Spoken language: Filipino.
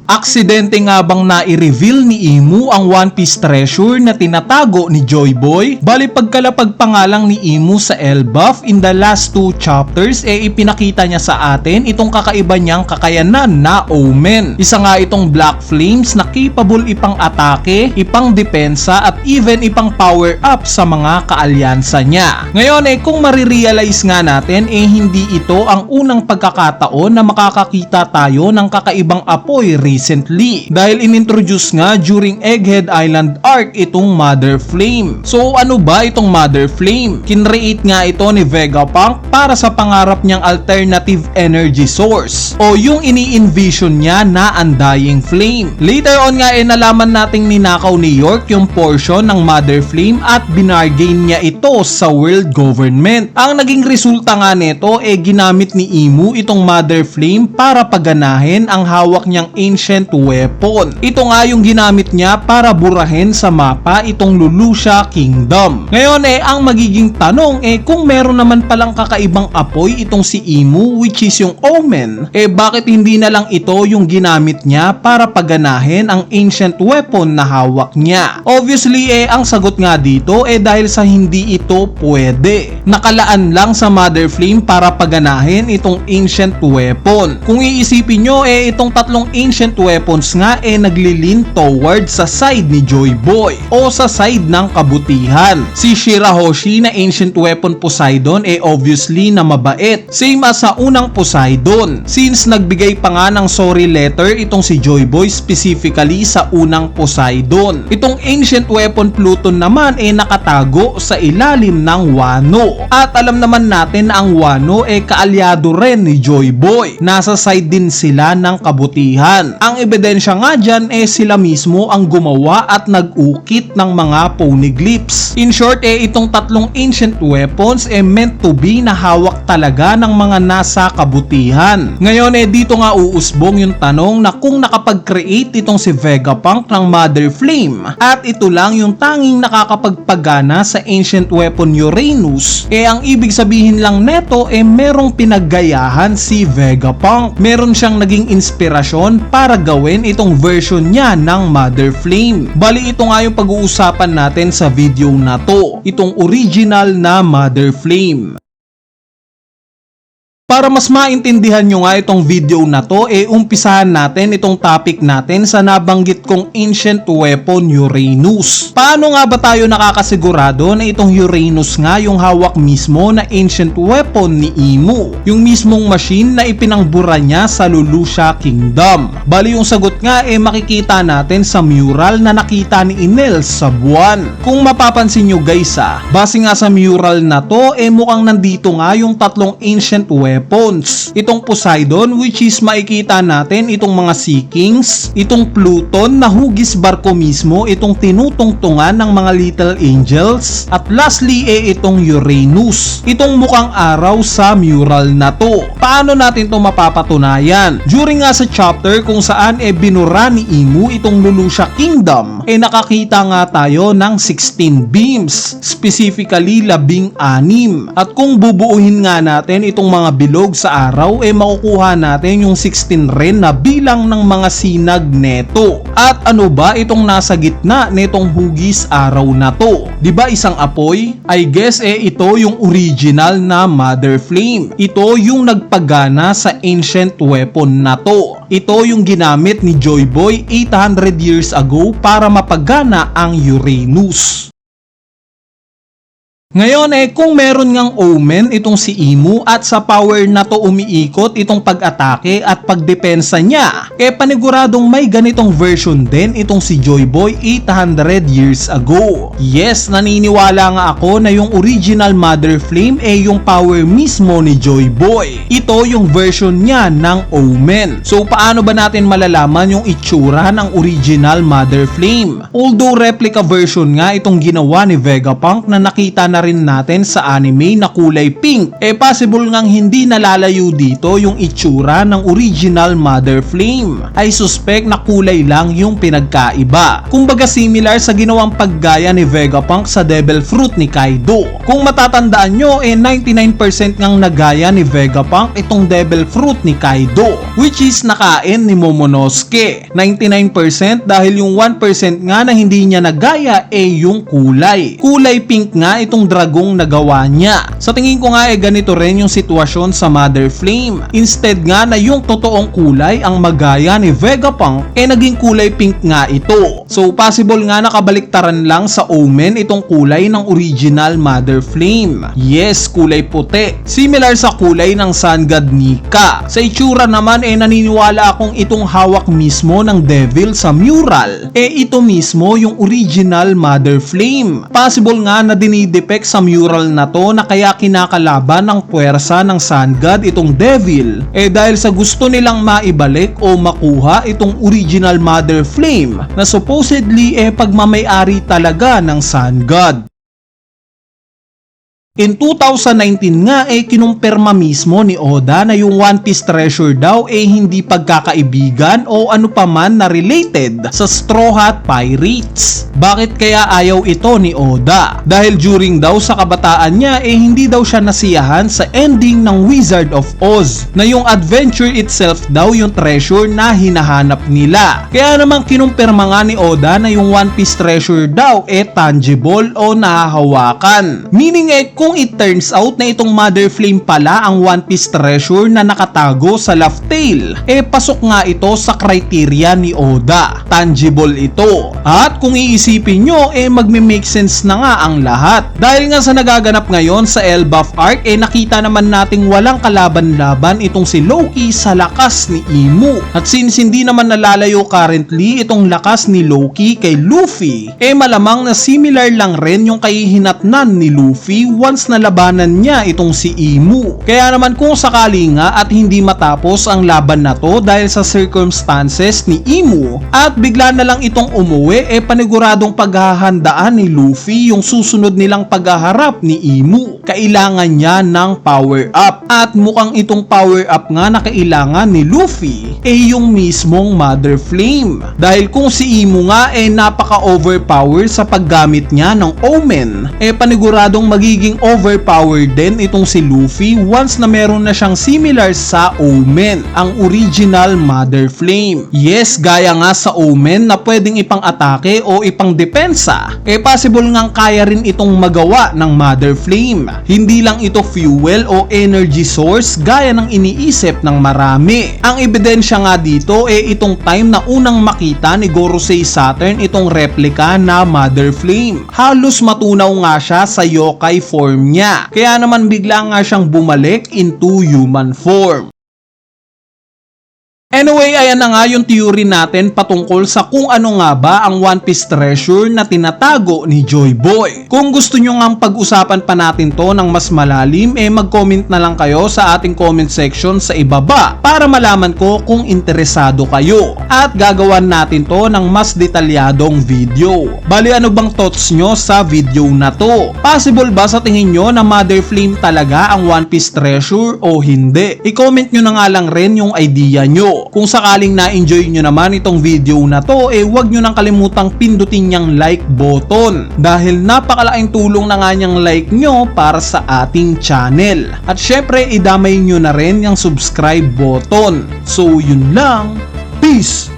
Aksidente nga bang na-reveal ni Imu ang One Piece treasure na tinatago ni Joy Boy? Bali pagkalapag pa nga lang ni Imu sa Elbaf in the last 2 chapters ipinakita niya sa atin itong kakaiba niyang kakayanan na Omen. Isa nga itong Black Flames na capable ipang atake, ipang depensa at even ipang power up sa mga kaalyansa niya. Ngayon kung marirealize nga natin hindi ito ang unang pagkakataon na makakakita tayo ng kakaibang apoy recently dahil inintroduce nga during Egghead Island arc itong Mother Flame. So ano ba itong Mother Flame? Kinreate nga ito ni Vegapunk para sa pangarap niyang alternative energy source o yung ini-envision niya na Undying Flame. Later on nga nalaman nating ninakaw ni York yung portion ng Mother Flame at binargain niya ito sa world government. Ang naging resulta nga nito ginamit ni Imu itong Mother Flame para paganahin ang hawak niyang ancient weapon. Ito nga yung ginamit niya para burahin sa mapa itong Lulusha Kingdom. Ngayon ang magiging tanong kung meron naman palang kakaibang apoy itong si Imu which is yung Omen, bakit hindi na lang ito yung ginamit niya para paganahin ang ancient weapon na hawak niya? Obviously ang sagot nga dito dahil sa hindi ito pwede. Nakalaan lang sa Mother Flame para paganahin itong ancient weapon. Kung iisipin nyo itong tatlong ancient weapons nga naglilin toward sa side ni Joy Boy o sa side ng kabutihan. Si Shirahoshi na ancient weapon Poseidon obviously na mabait. Same as sa unang Poseidon since nagbigay pa nga ng sorry letter itong si Joy Boy specifically sa unang Poseidon. Itong ancient weapon Pluton naman nakatago sa ilalim ng Wano. At alam naman natin na ang Wano kaalyado rin ni Joy Boy. Nasa side din sila ng kabutihan. Ang ebidensya nga dyan sila mismo ang gumawa at nag-ukit ng mga poneglyphs. In short itong tatlong ancient weapons meant to be na hawak talaga ng mga nasa kabutihan. Ngayon dito nga uusbong yung tanong na kung nakapag-create itong si Vegapunk ng Mother Flame at ito lang yung tanging nakakapagpagana sa ancient weapon Uranus, ang ibig sabihin lang neto merong pinaggayahan si Vegapunk. Meron siyang naging inspirasyon para gawin itong version niya ng Mother Flame. Bali ito nga yung pag-uusapan natin sa video na to, itong original na Mother Flame. Para mas maintindihan nyo nga itong video na to, umpisahan natin itong topic natin sa nabanggit kong ancient weapon Uranus. Paano nga ba tayo nakakasigurado na itong Uranus nga yung hawak mismo na ancient weapon ni Imu? Yung mismong machine na ipinangbura niya sa Lulusha Kingdom. Bali yung sagot nga makikita natin sa mural na nakita ni Enel sa buwan. Kung mapapansin nyo guys base nga sa mural na to mukhang nandito nga yung tatlong ancient weapons. Itong Poseidon which is makikita natin itong mga Sea Kings, itong Pluton na hugis barko mismo itong tinutungtungan ng mga little angels, at lastly itong Uranus, itong mukhang araw sa mural na to. Paano natin to mapapatunayan? During nga sa chapter kung saan binura ni Imu itong Lulusha Kingdom nakakita nga tayo ng 16 beams, specifically 16, at kung bubuuhin nga natin itong mga bilog sa araw makukuha natin yung 16 rin na bilang ng mga sinag neto. At ano ba itong nasa gitna netong hugis araw na to? Diba isang apoy? I guess ito yung original na Mother Flame. Ito yung nagpagana sa ancient weapon na to. Ito yung ginamit ni Joy Boy 800 years ago para mapagana ang Uranus. Ngayon kung meron ngang Omen itong si Imu at sa power na to umiikot itong pag-atake at pagdepensa niya, paniguradong may ganitong version din itong si Joy Boy 800 years ago. Yes, naniniwala nga ako na yung original Mother Flame yung power mismo ni Joy Boy. Ito yung version niya ng Omen. So paano ba natin malalaman yung itsura ng original Mother Flame? Although replica version nga itong ginawa ni Vegapunk na nakita na rin natin sa anime na kulay pink. Possible ngang hindi nalalayo dito yung itsura ng original Mother Flame. I suspect na kulay lang yung pinagkaiba. Kumbaga similar sa ginawang paggaya ni Vegapunk sa Devil Fruit ni Kaido. Kung matatandaan nyo, 99% ngang nagaya ni Vegapunk itong Devil Fruit ni Kaido, which is nakain ni Momonosuke. 99% dahil yung 1% nga na hindi niya nagaya yung kulay. Kulay pink nga itong dragong nagawa niya. Sa tingin ko nga ganito rin yung sitwasyon sa Mother Flame. Instead nga na yung totoong kulay ang magaya ni Vegapunk, naging kulay pink nga ito. So possible nga nakabaliktaran lang sa Omen itong kulay ng original Mother Flame. Yes, kulay puti. Similar sa kulay ng Sun God Nika. Sa itsura naman naniniwala akong itong hawak mismo ng devil sa mural. Ito mismo yung original Mother Flame. Possible nga na dinidepect sa mural na to na kaya kinakalaban ng puwersa ng Sun God itong devil. Dahil sa gusto nilang maibalik o makuha itong original Mother Flame na supposedly pagmamay-ari talaga ng Sun God. In 2019 nga kinumpirma mismo ni Oda na yung One Piece treasure daw hindi pagkakaibigan o ano pa man na related sa Straw Hat Pirates. Bakit kaya ayaw ito ni Oda? Dahil during daw sa kabataan niya hindi daw siya nasiyahan sa ending ng Wizard of Oz na yung adventure itself daw yung treasure na hinahanap nila. Kaya naman kinumpirma nga ni Oda na yung One Piece treasure daw tangible o nahahawakan. Meaning kung it turns out na itong Mother Flame pala ang One Piece treasure na nakatago sa Laugh Tale, pasok nga ito sa criteria ni Oda. Tangible ito. At kung iisipin nyo, magme-make sense na nga ang lahat. Dahil nga sa nagaganap ngayon sa Elbaf arc, nakita naman nating walang kalaban-laban itong si Loki sa lakas ni Imu. At since hindi naman nalalayo currently itong lakas ni Loki kay Luffy, malamang na similar lang rin yung kahihinatnan ni Luffy once na labanan niya itong si Imu. Kaya naman kung sakali nga at hindi matapos ang laban na to dahil sa circumstances ni Imu at bigla na lang itong umuwi, paniguradong paghahandaan ni Luffy yung susunod nilang paghaharap ni Imu. Kailangan niya ng power up at mukhang itong power up nga na kailangan ni Luffy yung mismong Mother Flame. Dahil kung si Imu nga napaka-overpower sa paggamit niya ng Omen, paniguradong magiging overpowered din itong si Luffy once na meron na siyang similar sa Omen, ang original Mother Flame. Yes, gaya nga sa Omen na pwedeng ipang-atake o ipang-depensa, possible ngang kaya rin itong magawa ng Mother Flame. Hindi lang ito fuel o energy source gaya ng iniisip ng marami. Ang ebidensya nga dito itong time na unang makita ni Gorosei Saturn itong replika na Mother Flame. Halos matunaw nga siya sa yokai form niya. Kaya naman bigla nga siyang bumalik into human form. Anyway, ayan na nga yung theory natin patungkol sa kung ano nga ba ang One Piece treasure na tinatago ni Joy Boy. Kung gusto nyo nga pag-usapan pa natin to ng mas malalim, mag-comment na lang kayo sa ating comment section sa ibaba para malaman ko kung interesado kayo. At gagawan natin to ng mas detalyadong video. Bali, ano bang thoughts nyo sa video na to? Possible ba sa tingin nyo na Mother Flame talaga ang One Piece treasure o hindi? I-comment nyo na nga lang rin yung idea nyo. Kung sakaling na-enjoy nyo naman itong video na to, huwag nyo nang kalimutang pindutin yung like button dahil napakalaking tulong na nga niyang like nyo para sa ating channel. At syempre, idamay nyo na rin yung subscribe button. So yun lang, peace!